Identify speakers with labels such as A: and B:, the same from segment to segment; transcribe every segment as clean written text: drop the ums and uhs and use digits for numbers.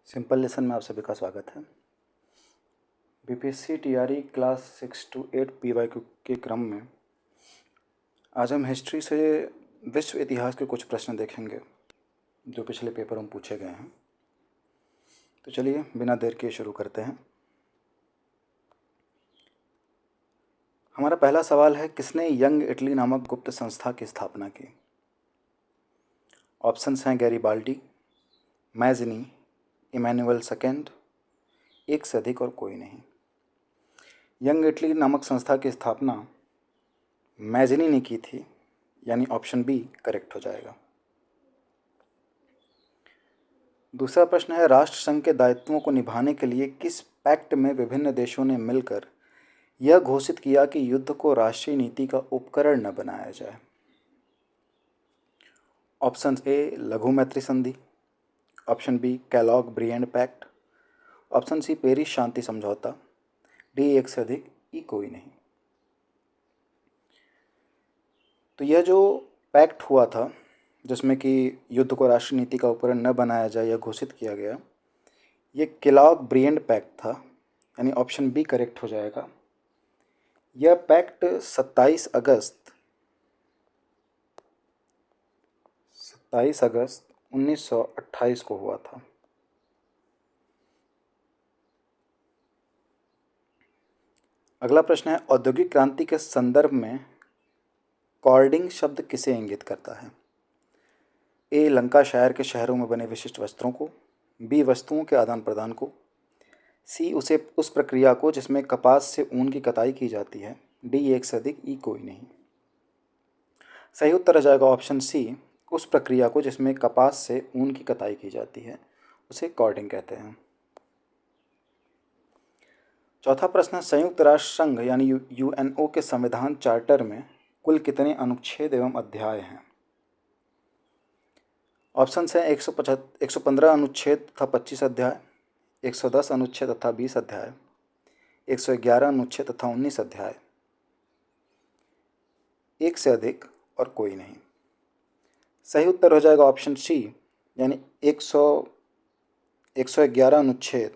A: Simple lesson में आप सभी का स्वागत है। BPSC TRE class 6 to 8 PYQ के क्रम में आज हम हिस्ट्री से विश्व इतिहास के कुछ प्रश्न देखेंगे जो पिछले पेपर में पूछे गए हैं। तो चलिए बिना देर के शुरू करते हैं। हमारा पहला सवाल है, किसने यंग इटली नामक गुप्त संस्था की स्थापना की? ऑप्शंस हैं गैरीबाल्डी, मैज़नी, इमैनुअल सेकेंड, एक से अधिक और कोई नहीं। यंग इटली नामक संस्था की स्थापना मैज़नी ने की थी, यानी ऑप्शन बी करेक्ट हो जाएगा। दूसरा प्रश्न है, राष्ट्रसंघ के दायित्वों को निभाने के लिए किस पैक्ट में विभिन्न देशों ने मिलकर यह घोषित किया कि युद्ध को राष्ट्रीय नीति का उपकरण न बनाया जाए? ऑप्शन ए लघु मैत्री संधि, option B Kellogg Briand pact, option C Paris शांति समझौता, डी एक से अधिक, ई कोई नहीं। तो यह जो पैक्ट हुआ था जिसमें कि युद्ध को राष्ट्रीय नीति का उपकरण न बनाया जाए यह घोषित किया गया, ये कैलॉग ब्रिएंड पैक्ट था, यानी ऑप्शन बी करेक्ट हो जाएगा। यह पैक्ट 27 अगस्त 1928 को हुआ था। अगला प्रश्न है, औद्योगिक क्रांति के संदर्भ में कॉर्डिंग शब्द किसे इंगित करता है? ए लंकाशायर के शहरों में बने विशिष्ट वस्त्रों को, बी वस्तुओं के आदान प्रदान को, सी उस प्रक्रिया को जिसमें कपास से ऊन की कताई की जाती है, डी एक से अधिक, ई कोई नहीं। सही उत्तर हो जाएगा ऑप्शन सी, उस प्रक्रिया को जिसमें कपास से ऊन की कताई की जाती है उसे कॉर्डिंग कहते हैं। चौथा प्रश्न, संयुक्त राष्ट्र संघ यानी यूएनओ के संविधान चार्टर में कुल कितने अनुच्छेद एवं अध्याय हैं? ऑप्शन हैं 115 अनुच्छेद तथा 25 अध्याय, 110 अनुच्छेद तथा 20 अध्याय, 111 अनुच्छेद तथा 19 अध्याय, एक से अधिक और कोई नहीं। सही उत्तर हो जाएगा ऑप्शन सी, यानी 111 अनुच्छेद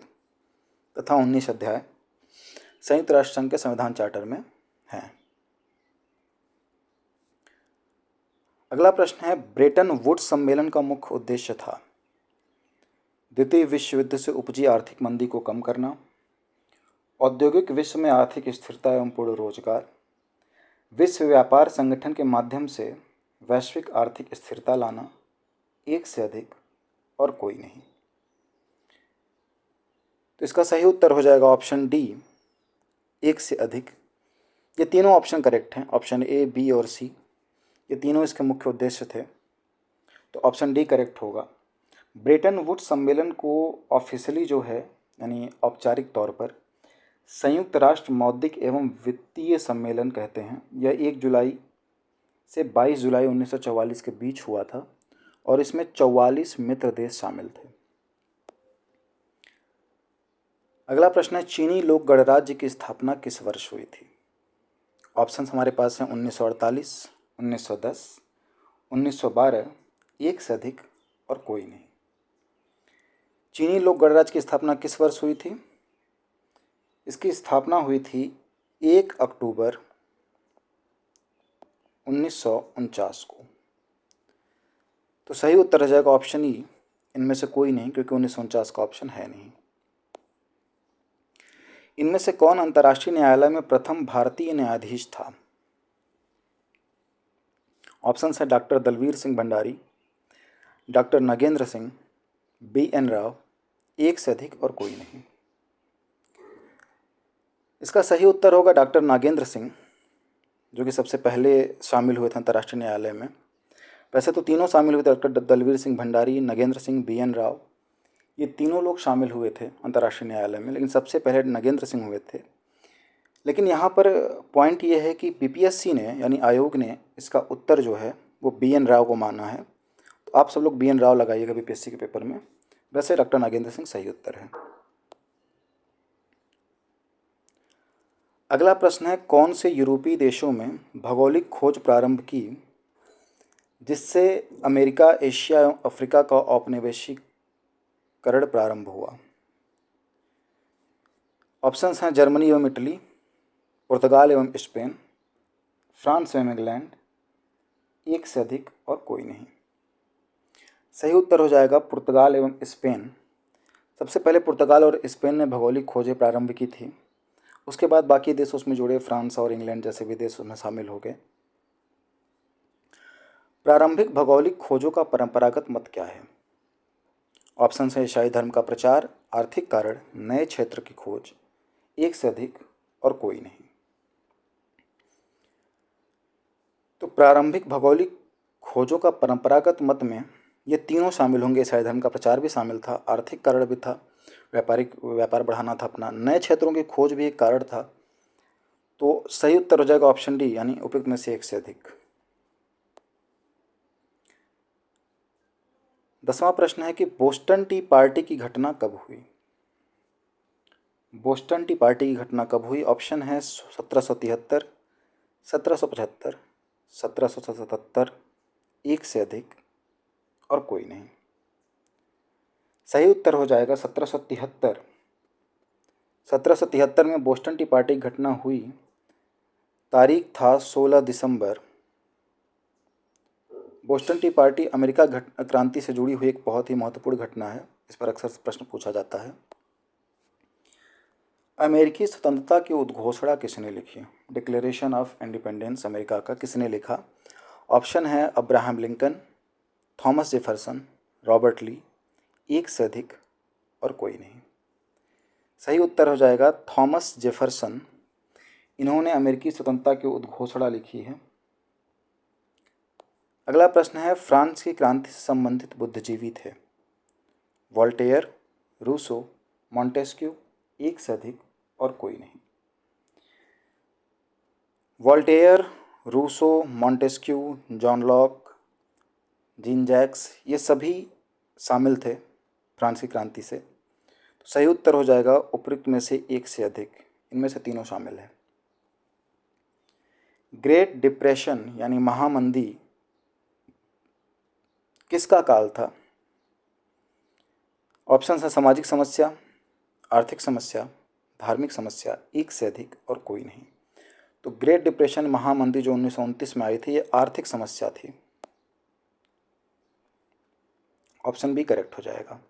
A: तथा 19 अध्याय संयुक्त राष्ट्र संघ के संविधान चार्टर में हैं। अगला प्रश्न है, ब्रेटन वुड्स सम्मेलन का मुख्य उद्देश्य था? द्वितीय विश्व युद्ध से उपजी आर्थिक मंदी को कम करना, औद्योगिक विश्व में आर्थिक स्थिरता एवं पूर्ण रोजगार, विश्व व्यापार संगठन के माध्यम से वैश्विक आर्थिक स्थिरता लाना, एक से अधिक और कोई नहीं। तो इसका सही उत्तर हो जाएगा ऑप्शन डी, एक से अधिक। ये तीनों ऑप्शन करेक्ट हैं, ऑप्शन ए, बी और सी, ये तीनों इसके मुख्य उद्देश्य थे, तो ऑप्शन डी करेक्ट होगा। ब्रेटन वुड्स सम्मेलन को ऑफिशियली जो है यानी औपचारिक तौर पर संयुक्त राष्ट्र मौद्रिक एवं वित्तीय सम्मेलन कहते हैं। यह 1 जुलाई से 22 जुलाई 1944 के बीच हुआ था और इसमें 44 मित्र देश शामिल थे। अगला प्रश्न है, चीनी लोक गणराज्य की स्थापना किस वर्ष हुई थी? ऑप्शंस हमारे पास हैं 1948, 1910, 1912, एक से अधिक और कोई नहीं। चीनी लोक गणराज्य की स्थापना किस वर्ष हुई थी? इसकी स्थापना हुई थी 1 अक्टूबर 1949 को। तो सही उत्तर हो जाएगा ऑप्शन ई, इनमें से कोई नहीं, क्योंकि 1949 का ऑप्शन है नहीं। इनमें से कौन अंतर्राष्ट्रीय न्यायालय में प्रथम भारतीय न्यायाधीश था? ऑप्शन है doctor Dalveer Singh Bhandari, doctor Nagendra Singh, B N. Rao, एक से अधिक और कोई नहीं। इसका सही उत्तर होगा डॉक्टर नागेंद्र सिंह, जो कि सबसे पहले शामिल हुए थे अंतर्राष्ट्रीय न्यायालय में। वैसे तो तीनों शामिल हुए थे, डॉक्टर दलवीर सिंह भंडारी, नागेंद्र सिंह, बी.एन. राव, ये तीनों लोग शामिल हुए थे अंतर्राष्ट्रीय न्यायालय में, लेकिन सबसे पहले नागेंद्र सिंह हुए थे। लेकिन यहाँ पर पॉइंट ये है कि पीपीएससी ने यानी आयोग ने इसका उत्तर जो है वो बी.एन. राव को माना है। तो आप सब लोग बी.एन. राव लगाइएगा बीपीएससी के पेपर में। वैसे डॉक्टर नागेंद्र सिंह सही उत्तर है। अगला प्रश्न है, कौन से यूरोपीय देशों में भौगोलिक खोज प्रारंभ की जिससे अमेरिका, एशिया एवं अफ्रीका का औपनिवेशिक करण प्रारंभ हुआ? ऑप्शंस हैं जर्मनी एवं इटली, पुर्तगाल एवं स्पेन, फ्रांस एवं इंग्लैंड, एक से अधिक और कोई नहीं। सही उत्तर हो जाएगा पुर्तगाल एवं स्पेन। सबसे पहले पुर्तगाल और स्पेन ने भौगोलिक खोजें प्रारंभ की थी, उसके बाद बाकी देश उसमें जुड़े, फ्रांस और इंग्लैंड जैसे भी देश उसमें शामिल हो गए। प्रारंभिक भौगोलिक खोजों का परंपरागत मत क्या है? ऑप्शन है ईसाई धर्म का प्रचार, आर्थिक कारण, नए क्षेत्र की खोज, एक से अधिक और कोई नहीं। तो प्रारंभिक भौगोलिक खोजों का परंपरागत मत में ये तीनों शामिल होंगे। ईसाई धर्म का प्रचार भी शामिल था, आर्थिक कारण भी था, व्यापार बढ़ाना था अपना, नए क्षेत्रों की खोज भी एक कारण था। तो सही उत्तर हो जाएगा ऑप्शन डी, यानी उपयुक्त में से एक से अधिक। 10वां प्रश्न है कि बोस्टन टी पार्टी की घटना कब हुई? बोस्टन टी पार्टी की घटना कब हुई? ऑप्शन है 1773, 1775, 1777, एक से अधिक और कोई नहीं। सही उत्तर हो जाएगा 1773। 1773 में बोस्टन टी पार्टी की घटना हुई। तारीख था 16 दिसंबर। बोस्टन टी पार्टी अमेरिका क्रांति से जुड़ी हुई एक बहुत ही महत्वपूर्ण घटना है। इस पर अक्सर प्रश्न पूछा जाता है। अमेरिकी स्वतंत्रता की उद्घोषणा किसने लिखी? डिक्लेरेशन ऑफ इंडिपेंडेंस अमेरिका का किसने लिखा? ऑप्शन है Abraham Lincoln, Thomas Jefferson, Robert Lee, एक से अधिक और कोई नहीं। सही उत्तर हो जाएगा थॉमस जेफरसन। इन्होंने अमेरिकी स्वतंत्रता की उद्घोषणा लिखी है। अगला प्रश्न है फ्रांस की क्रांति से संबंधित बुद्धिजीवी थे? वोल्टेयर, रूसो, मॉन्टेस्क्यू, एक से अधिक और कोई नहीं। Voltaire, Rousseau, Montesquieu, John Locke, Jean Jacques, ये सभी शामिल थे फ्रांस की क्रांति से। तो सही उत्तर हो जाएगा उपयुक्त में से एक से अधिक। इनमें से तीनों शामिल हैं। ग्रेट डिप्रेशन यानी महामंदी किसका काल था? ऑप्शन है सामाजिक समस्या, आर्थिक समस्या, धार्मिक समस्या, एक से अधिक और कोई नहीं। तो ग्रेट डिप्रेशन महामंदी जो 1929 में आई थी, ये आर्थिक समस्या थी। ऑप्शन बी करेक्ट हो जाएगा।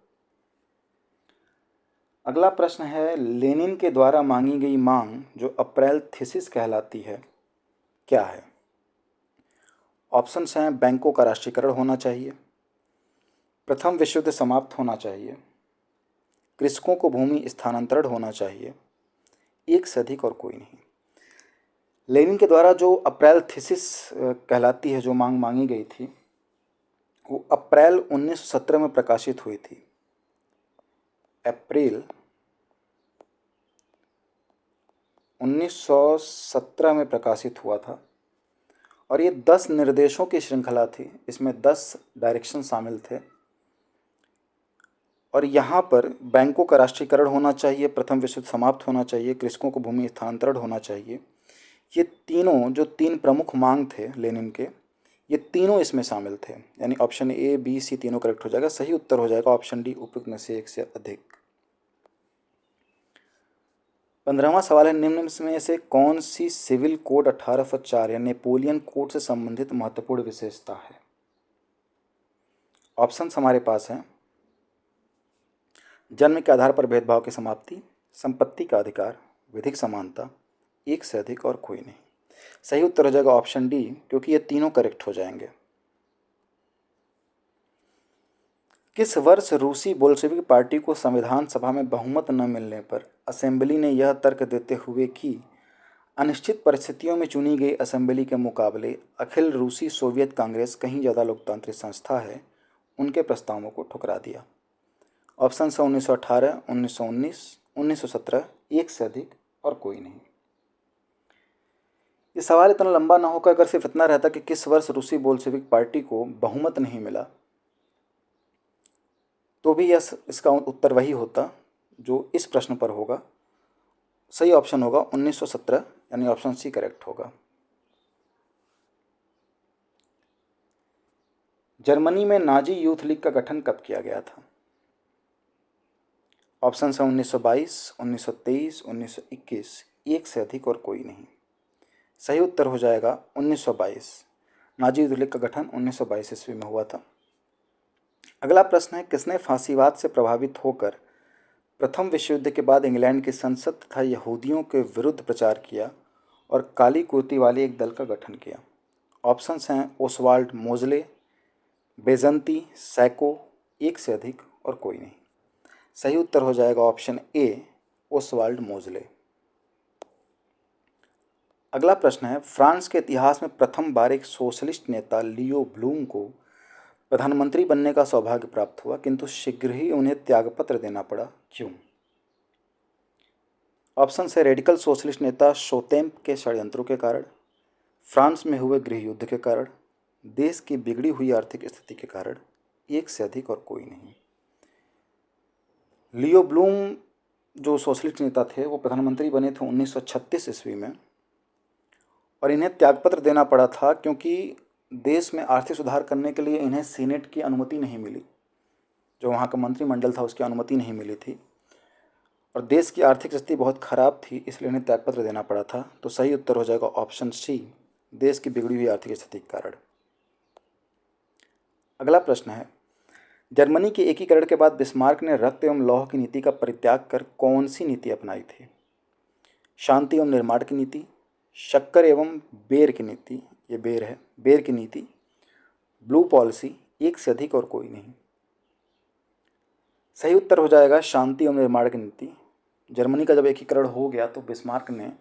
A: अगला प्रश्न है लेनिन के द्वारा मांगी गई मांग जो अप्रैल थीसिस कहलाती है, क्या है? ऑप्शंस हैं बैंकों का राष्ट्रीयकरण होना चाहिए, प्रथम विश्व युद्ध समाप्त होना चाहिए, कृषकों को भूमि स्थानांतरण होना चाहिए, एक से अधिक और कोई नहीं। लेनिन के द्वारा जो अप्रैल थीसिस कहलाती है, जो मांग मांगी गई थी, वो अप्रैल 1917 में प्रकाशित हुई थी। अप्रैल 1917 में प्रकाशित हुआ था और ये 10 निर्देशों की श्रृंखला थी। इसमें 10 डायरेक्शन शामिल थे और यहाँ पर बैंकों का राष्ट्रीयकरण होना चाहिए, प्रथम विश्व युद्ध समाप्त होना चाहिए, कृषकों को भूमि स्थानांतरण होना चाहिए। ये तीनों जो 3 प्रमुख मांग थे लेनिन के, ये तीनों इसमें शामिल थे। यानी ऑप्शन ए, बी, सी तीनों करेक्ट हो जाएगा। सही उत्तर हो जाएगा ऑप्शन डी, उपयुक्त में से एक से अधिक। 15वां सवाल है निम्न में से कौन सी सिविल कोड 1804 या नेपोलियन कोड से संबंधित महत्वपूर्ण विशेषता है? ऑप्शन हमारे पास हैं जन्म के आधार पर भेदभाव की समाप्ति, संपत्ति का अधिकार, विधिक समानता, एक से अधिक और कोई नहीं। सही उत्तर हो जाएगा ऑप्शन डी, क्योंकि ये तीनों करेक्ट हो जाएंगे। किस वर्ष रूसी बोल्शेविक पार्टी को संविधान सभा में बहुमत न मिलने पर असेंबली ने यह तर्क देते हुए कि अनिश्चित परिस्थितियों में चुनी गई असेंबली के मुकाबले अखिल रूसी सोवियत कांग्रेस कहीं ज़्यादा लोकतांत्रिक संस्था है, उनके प्रस्तावों को ठुकरा दिया? ऑप्शन है 1918, 1919, 1917, एक से अधिक और कोई नहीं। ये सवाल इतना लंबा ना होकर अगर सिर्फ इतना रहता कि किस वर्ष रूसी बोल्शेविक पार्टी को बहुमत नहीं मिला, तो भी यस इसका उत्तर वही होता जो इस प्रश्न पर होगा। सही ऑप्शन होगा 1917, यानी ऑप्शन सी करेक्ट होगा। जर्मनी में नाजी यूथ लीग का गठन कब किया गया था? ऑप्शन है 1922, 1923, 1921, एक से अधिक और कोई नहीं। सही उत्तर हो जाएगा 1922। नाजी लीग का गठन 1922 ईस्वी में हुआ था। अगला प्रश्न है, किसने फांसीवाद से प्रभावित होकर प्रथम विश्व युद्ध के बाद इंग्लैंड की संसद तथा यहूदियों के विरुद्ध प्रचार किया और काली कुर्ती वाले एक दल का गठन किया? ऑप्शंस हैं ओसवाल्ड मोजले, बेजंती, सैको, एक से अधिक और कोई नहीं। सही उत्तर हो जाएगा ऑप्शन ए, ओसवाल्ड मोजले। अगला प्रश्न है, फ्रांस के इतिहास में प्रथम बार एक सोशलिस्ट नेता लियो ब्लूम को प्रधानमंत्री बनने का सौभाग्य प्राप्त हुआ, किंतु शीघ्र ही उन्हें त्यागपत्र देना पड़ा, क्यों? ऑप्शन है रेडिकल सोशलिस्ट नेता शोतेम्प के षड्यंत्रों के कारण, फ्रांस में हुए गृह युद्ध के कारण, देश की बिगड़ी हुई आर्थिक स्थिति के कारण, एक से अधिक और कोई नहीं। लियो ब्लूम जो सोशलिस्ट नेता थे वो प्रधानमंत्री बने थे 1936 ईस्वी में, और इन्हें त्यागपत्र देना पड़ा था क्योंकि देश में आर्थिक सुधार करने के लिए इन्हें सीनेट की अनुमति नहीं मिली, जो वहाँ का मंत्रिमंडल था उसकी अनुमति नहीं मिली थी, और देश की आर्थिक स्थिति बहुत खराब थी, इसलिए इन्हें त्यागपत्र देना पड़ा था। तो सही उत्तर हो जाएगा ऑप्शन सी, देश की बिगड़ी हुई आर्थिक स्थिति के कारण। अगला प्रश्न है, जर्मनी के एकीकरण के बाद बिस्मार्क ने रक्त एवं लौह की नीति का परित्याग कर कौन सी नीति अपनाई थी? शांति एवं निर्माण की नीति, शक्कर एवं बेर की नीति, ये बेर है, बेर की नीति, ब्लू पॉलिसी, एक से अधिक और कोई नहीं। सही उत्तर हो जाएगा शांति एवं निर्माण की नीति। जर्मनी का जब एकीकरण हो गया तो बिस्मार्क ने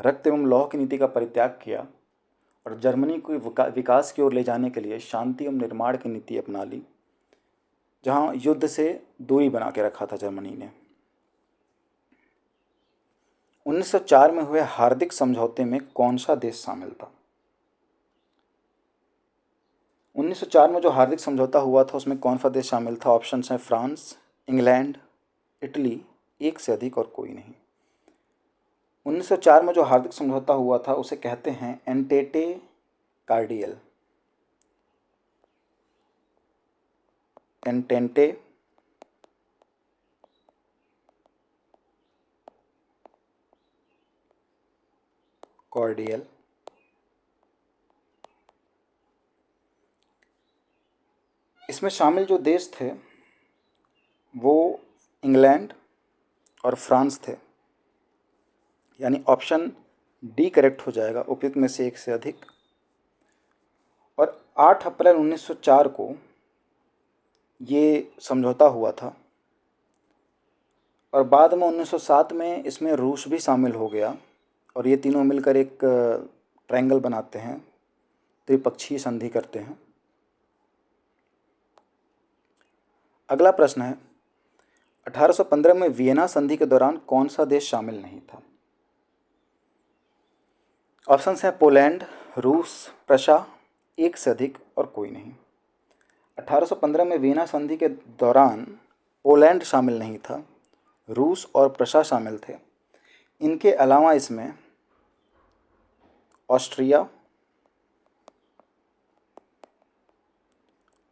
A: रक्त एवं लौह की नीति का परित्याग किया और जर्मनी को विकास की ओर ले जाने के लिए शांति एवं निर्माण की नीति अपना ली, जहां युद्ध से दूरी बना के रखा था जर्मनी ने। 1904 में हुए हार्दिक समझौते में कौन सा देश शामिल था? 1904 में जो हार्दिक समझौता हुआ था उसमें कौन सा देश शामिल था? ऑप्शन हैं फ्रांस, इंग्लैंड, इटली, एक से अधिक और कोई नहीं। 1904 में जो हार्दिक समझौता हुआ था उसे कहते हैं एंटेटे कार्डियल, एंटेंटे कॉर्डियल। इसमें शामिल जो देश थे वो इंग्लैंड और फ्रांस थे, यानी ऑप्शन डी करेक्ट हो जाएगा, उपयुक्त में से एक से अधिक। और 8 अप्रैल 1904 को ये समझौता हुआ था और बाद में 1907 में इसमें रूस भी शामिल हो गया और ये तीनों मिलकर एक ट्रायंगल बनाते हैं, त्रिपक्षीय संधि करते हैं। अगला प्रश्न है, 1815 में वियना संधि के दौरान कौन सा देश शामिल नहीं था? ऑप्शन हैं पोलैंड, रूस, प्रशा, एक से अधिक और कोई नहीं। 1815 में वियना संधि के दौरान पोलैंड शामिल नहीं था, रूस और प्रशा शामिल थे। इनके अलावा इसमें ऑस्ट्रिया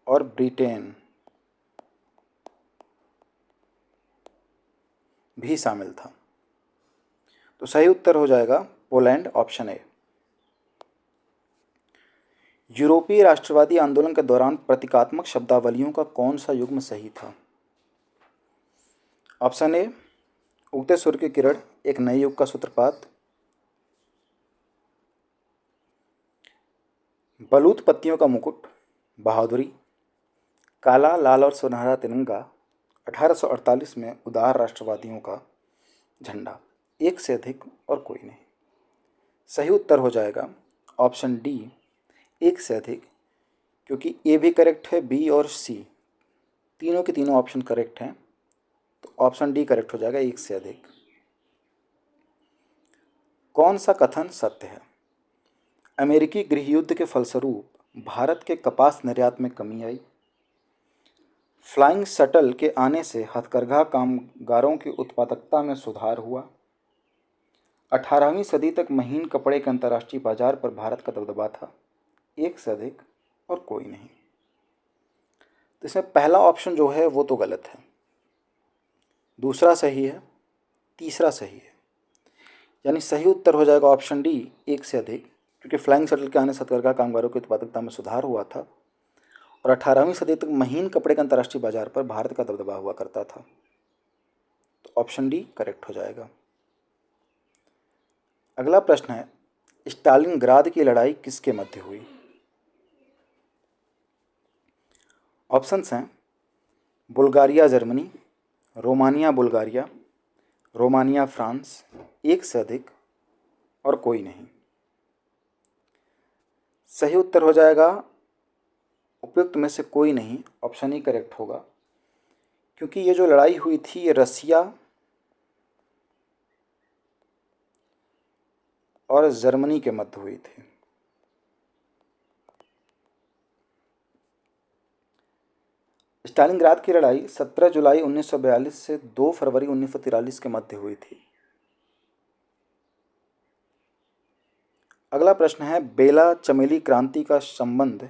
A: और ब्रिटेन भी शामिल था। तो सही उत्तर हो जाएगा पोलैंड, ऑप्शन ए। यूरोपीय राष्ट्रवादी आंदोलन के दौरान प्रतीकात्मक शब्दावलियों का कौन सा युग्म सही था? ऑप्शन ए उगते सूर्य की किरण, एक नए युग का सूत्रपात, बलूत पत्तियों का मुकुट, बहादुरी, काला, लाल और सुनहरा तिरंगा, 1848 में उदार राष्ट्रवादियों का झंडा, एक से अधिक और कोई नहीं। सही उत्तर हो जाएगा ऑप्शन डी, एक से अधिक, क्योंकि ए भी करेक्ट है, बी और सी तीनों के तीनों ऑप्शन करेक्ट हैं, तो ऑप्शन डी करेक्ट हो जाएगा, एक से अधिक। कौन सा कथन सत्य है? अमेरिकी गृह युद्ध के फलस्वरूप भारत के कपास निर्यात में कमी आई, फ्लाइंग शटल के आने से हथकरघा कामगारों की उत्पादकता में सुधार हुआ, 18वीं सदी तक महीन कपड़े के अंतर्राष्ट्रीय बाजार पर भारत का दबदबा था, एक से अधिक और कोई नहीं। तो इसमें पहला ऑप्शन जो है वो तो गलत है। दूसरा सही है, तीसरा सही है। यानी सही उत्तर हो जाएगा ऑप्शन डी, एक से अधिक, क्योंकि फ्लाइंग शटल के आने से हथकरघा कामगारों की उत्पादकता में सुधार हुआ था और 18वीं सदी तक महीन कपड़े के अंतर्राष्ट्रीय बाजार पर भारत का दबदबा हुआ करता था। तो ऑप्शन डी करेक्ट हो जाएगा। अगला प्रश्न है, स्टालिनग्राद की लड़ाई किसके मध्य हुई? ऑप्शंस हैं Bulgaria Germany, Romania Bulgaria, Romania France, एक से अधिक और कोई नहीं। सही उत्तर हो जाएगा उपयुक्त में से कोई नहीं, ऑप्शन ही करेक्ट होगा, क्योंकि ये जो लड़ाई हुई थी ये रसिया और जर्मनी के मध्य हुई थी। स्टालिनग्राद की लड़ाई 17 जुलाई 1942 से 2 फरवरी 1943 के मध्य हुई थी। अगला प्रश्न है, बेला चमेली क्रांति का संबंध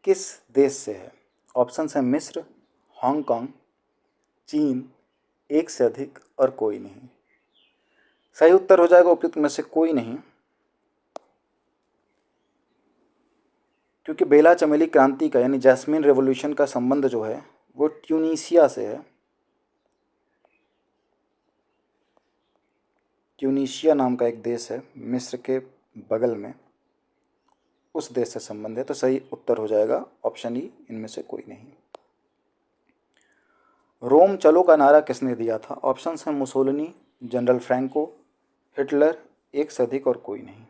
A: किस देश से है? ऑप्शन है मिस्र, हांगकांग, चीन, एक से अधिक और कोई नहीं। सही उत्तर हो जाएगा उपयुक्त में से कोई नहीं, क्योंकि बेला चमेली क्रांति का यानी जैस्मिन रेवोल्यूशन का संबंध जो है वो ट्यूनीशिया से है। ट्यूनीशिया नाम का एक देश है मिस्र के बगल में, उस देश से संबंध है। तो सही उत्तर हो जाएगा ऑप्शन ई, इनमें से कोई नहीं। रोम चलो का नारा किसने दिया था? ऑप्शन हैं मुसोलिनी, जनरल फ्रैंको, हिटलर, एक से अधिक और कोई नहीं।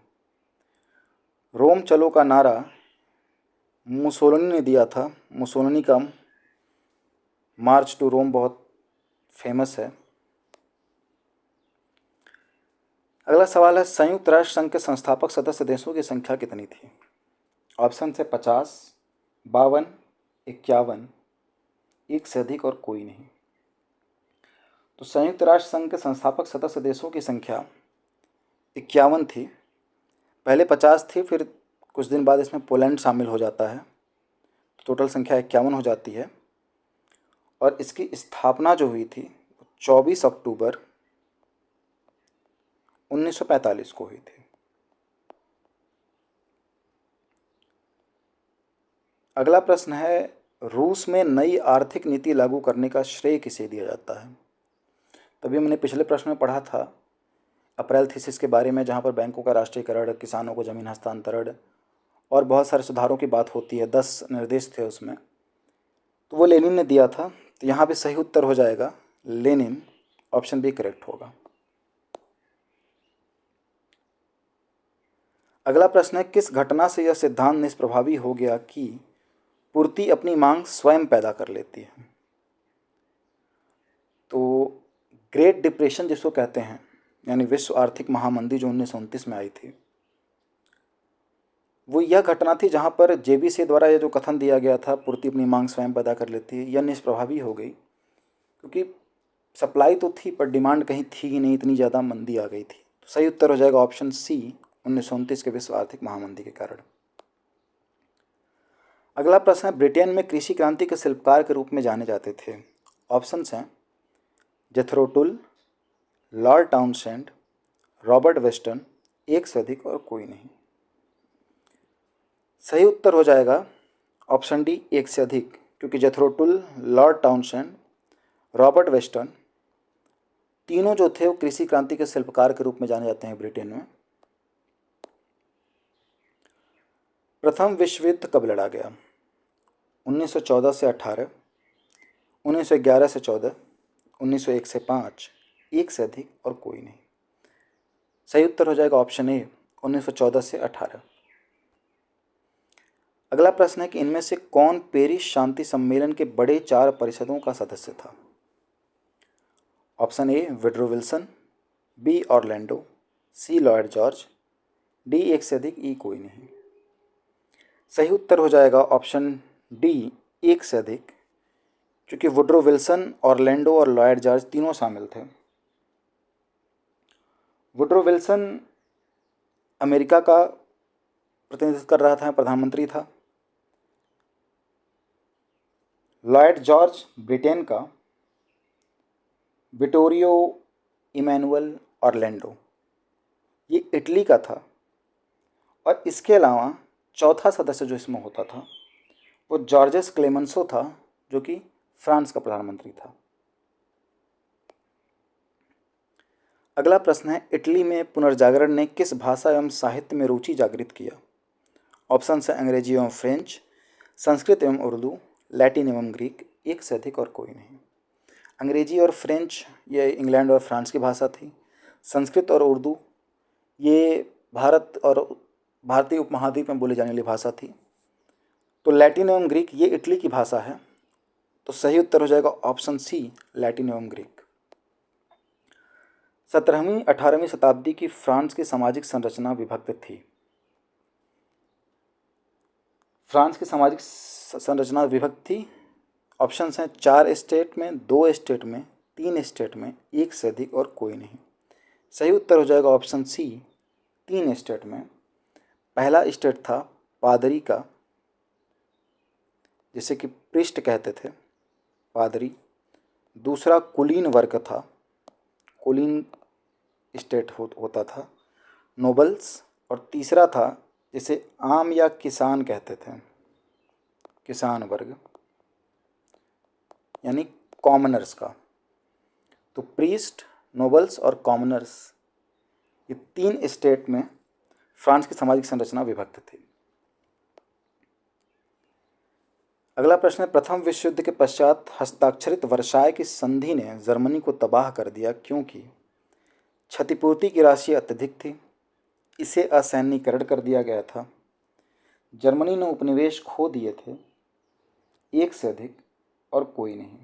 A: रोम चलो का नारा मुसोलिनी ने दिया था। मुसोलिनी का मार्च टू रोम बहुत फेमस है। अगला सवाल है, संयुक्त राष्ट्र संघ के संस्थापक सदस्य देशों की संख्या कितनी थी? ऑप्शन है 50, 52, 51, एक से अधिक और कोई नहीं। तो संयुक्त राष्ट्र संघ के संस्थापक सदस्य देशों की संख्या 51 थी। पहले 50 थी, फिर कुछ दिन बाद इसमें पोलैंड शामिल हो जाता है, तो टोटल संख्या 51 हो जाती है। और इसकी स्थापना जो हुई थी 24 अक्टूबर 1945 को हुई थी। अगला प्रश्न है, रूस में नई आर्थिक नीति लागू करने का श्रेय किसे दिया जाता है? तभी हमने पिछले प्रश्न में पढ़ा था अप्रैल थीसिस के बारे में, जहाँ पर बैंकों का राष्ट्रीयकरण, किसानों को जमीन हस्तांतरण और बहुत सारे सुधारों की बात होती है। 10 निर्देश थे उसमें, तो वो लेनिन ने दिया था। तो यहाँ पे सही उत्तर हो जाएगा लेनिन, ऑप्शन बी करेक्ट होगा। अगला प्रश्न है, किस घटना से यह सिद्धांत निष्प्रभावी हो गया कि पूर्ति अपनी मांग स्वयं पैदा कर लेती है? तो ग्रेट डिप्रेशन जिसको कहते हैं, यानी विश्व आर्थिक महामंदी जो 1929 में आई थी, वो यह घटना थी जहाँ पर जेबीसी द्वारा यह जो कथन दिया गया था पूर्ति अपनी मांग स्वयं पैदा कर लेती है, यह निष्प्रभावी हो गई, क्योंकि सप्लाई तो थी पर डिमांड कहीं थी ही नहीं, इतनी ज़्यादा मंदी आ गई थी। तो सही उत्तर हो जाएगा ऑप्शन सी, 1929 के विश्व आर्थिक महामंदी के कारण। अगला प्रश्न है, ब्रिटेन में कृषि क्रांति के शिल्पकार के रूप में जाने जाते थे। ऑप्शंस हैं Jethro Tull, Lord Townshend, Robert Weston, एक से अधिक और कोई नहीं। सही उत्तर हो जाएगा ऑप्शन डी, एक से अधिक, क्योंकि Jethro Tull, Lord Townshend, Robert Weston तीनों जो थे वो कृषि क्रांति के शिल्पकार के रूप में जाने जाते हैं ब्रिटेन में। प्रथम विश्व युद्ध कब लड़ा गया? 1914 से 18, 1911 से 14, 1901 से 5, एक से अधिक और कोई नहीं। सही उत्तर हो जाएगा ऑप्शन ए, 1914 से 18। अगला प्रश्न है कि इनमें से कौन पेरिस शांति सम्मेलन के बड़े 4 परिषदों का सदस्य था? Option A Woodrow Wilson, B Orlando, C Lloyd George, D एक से अधिक, ई कोई नहीं। सही उत्तर हो जाएगा ऑप्शन डी, एक से अधिक, क्योंकि वुड्रो विल्सन, ऑरलैंडो और लॉयड जॉर्ज तीनों शामिल थे। वुड्रो विल्सन अमेरिका का प्रतिनिधित्व कर रहा था, प्रधानमंत्री था। लॉयड जॉर्ज ब्रिटेन का, विटोरियो इमैनुअल ऑरलैंडो, ये इटली का था। और इसके अलावा चौथा सदस्य जो इसमें होता था वो जॉर्जेस क्लेमेंसो था, जो कि फ्रांस का प्रधानमंत्री था। अगला प्रश्न है, इटली में पुनर्जागरण ने किस भाषा एवं साहित्य में रुचि जागृत किया? ऑप्शन है अंग्रेजी एवं फ्रेंच, संस्कृत एवं उर्दू, लैटिन एवं ग्रीक, एक से अधिक और कोई नहीं। अंग्रेजी और फ्रेंच ये इंग्लैंड और फ्रांस की भाषा थी। संस्कृत और उर्दू ये भारत और भारतीय उपमहाद्वीप में बोली जाने वाली भाषा थी। तो लैटिन एवं ग्रीक ये इटली की भाषा है। तो सही उत्तर हो जाएगा ऑप्शन सी, लैटिन एवं ग्रीक। 17वीं 18वीं शताब्दी की फ्रांस की सामाजिक संरचना विभक्त थी। फ्रांस की सामाजिक संरचना विभक्त थी। ऑप्शंस हैं 4 स्टेट में, 2 स्टेट में, 3 स्टेट में, एक से अधिक और कोई नहीं। सही उत्तर हो जाएगा ऑप्शन सी, 3 स्टेट में। पहला स्टेट था पादरी का, जिसे कि प्रिस्ट कहते थे, पादरी। दूसरा कुलीन वर्ग था, कुलीन स्टेट होता था, नोबल्स। और तीसरा था जिसे आम या किसान कहते थे, किसान वर्ग, यानी कॉमनर्स का। तो प्रीस्ट, नोबल्स और कॉमनर्स, ये 3 स्टेट में फ्रांस की सामाजिक संरचना विभक्त थी। अगला प्रश्न है, प्रथम विश्व युद्ध के पश्चात हस्ताक्षरित वर्साय की संधि ने जर्मनी को तबाह कर दिया क्योंकि क्षतिपूर्ति की राशि अत्यधिक थी, इसे असैन्यीकरण कर दिया गया था, जर्मनी ने उपनिवेश खो दिए थे, एक से अधिक और कोई नहीं।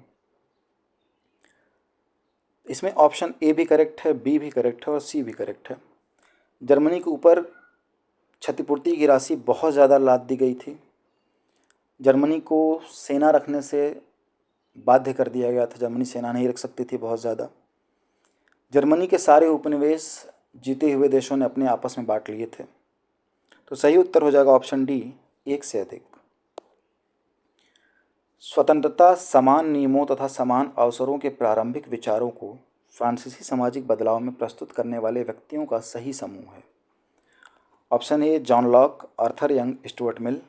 A: इसमें ऑप्शन ए भी करेक्ट है, बी भी करेक्ट है और सी भी करेक्ट है। जर्मनी के ऊपर क्षतिपूर्ति की राशि बहुत ज़्यादा लाद दी गई थी। जर्मनी को सेना रखने से बाध्य कर दिया गया था, जर्मनी सेना नहीं रख सकती थी बहुत ज़्यादा। जर्मनी के सारे उपनिवेश जीते हुए देशों ने अपने आपस में बांट लिए थे। तो सही उत्तर हो जाएगा ऑप्शन डी, एक से अधिक। स्वतंत्रता, समान नियमों तथा समान अवसरों के प्रारंभिक विचारों को फ्रांसीसी सामाजिक बदलाव में प्रस्तुत करने वाले व्यक्तियों का सही समूह है। Option A John Locke, Arthur Young, Stuart Mill.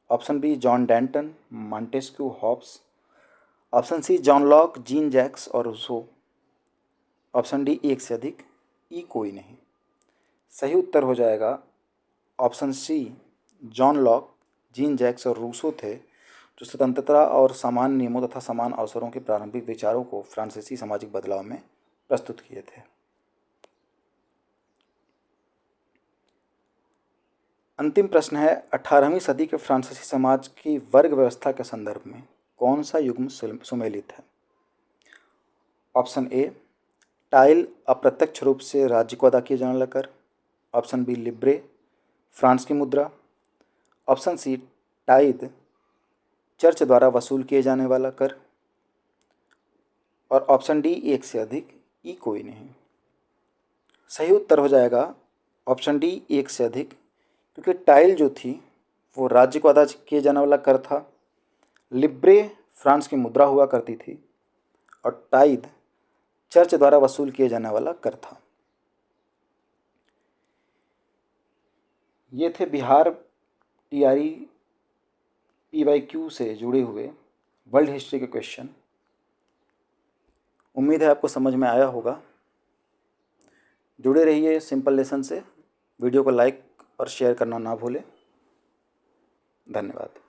A: Option B John Denton, Montesquieu, Hobbes. Option C John Locke, Jean Jacques और रूसो। ऑप्शन डी एक से अधिक, ई कोई नहीं। सही उत्तर हो जाएगा option C, John Locke, Jean Jacques और रूसो थे, जो स्वतंत्रता और समान नियमों तथा समान अवसरों के प्रारंभिक विचारों को फ्रांसीसी सामाजिक बदलाव में प्रस्तुत किए थे। अंतिम प्रश्न है, 18वीं सदी के फ्रांसीसी समाज की वर्ग व्यवस्था के संदर्भ में कौन सा युग्म सुमेलित है? ऑप्शन ए टाइल, अप्रत्यक्ष रूप से राज्य को अदा किया जाने वाला कर। ऑप्शन बी लिब्रे, फ्रांस की मुद्रा। ऑप्शन सी टाइद, चर्च द्वारा वसूल किए जाने वाला कर। और ऑप्शन डी एक से अधिक, ई कोई नहीं। सही उत्तर हो जाएगा ऑप्शन डी एक से अधिक, क्योंकि टाइल जो थी वो राज्य को अदा किए जाने वाला कर था, लिब्रे फ्रांस की मुद्रा हुआ करती थी और टाइद चर्च द्वारा वसूल किए जाने वाला कर था। ये थे बिहार टीआरई PYQ से जुड़े हुए वर्ल्ड हिस्ट्री के क्वेश्चन। उम्मीद है आपको समझ में आया होगा। जुड़े रहिए सिंपल लेसन से। वीडियो को लाइक और शेयर करना ना भूलें। धन्यवाद।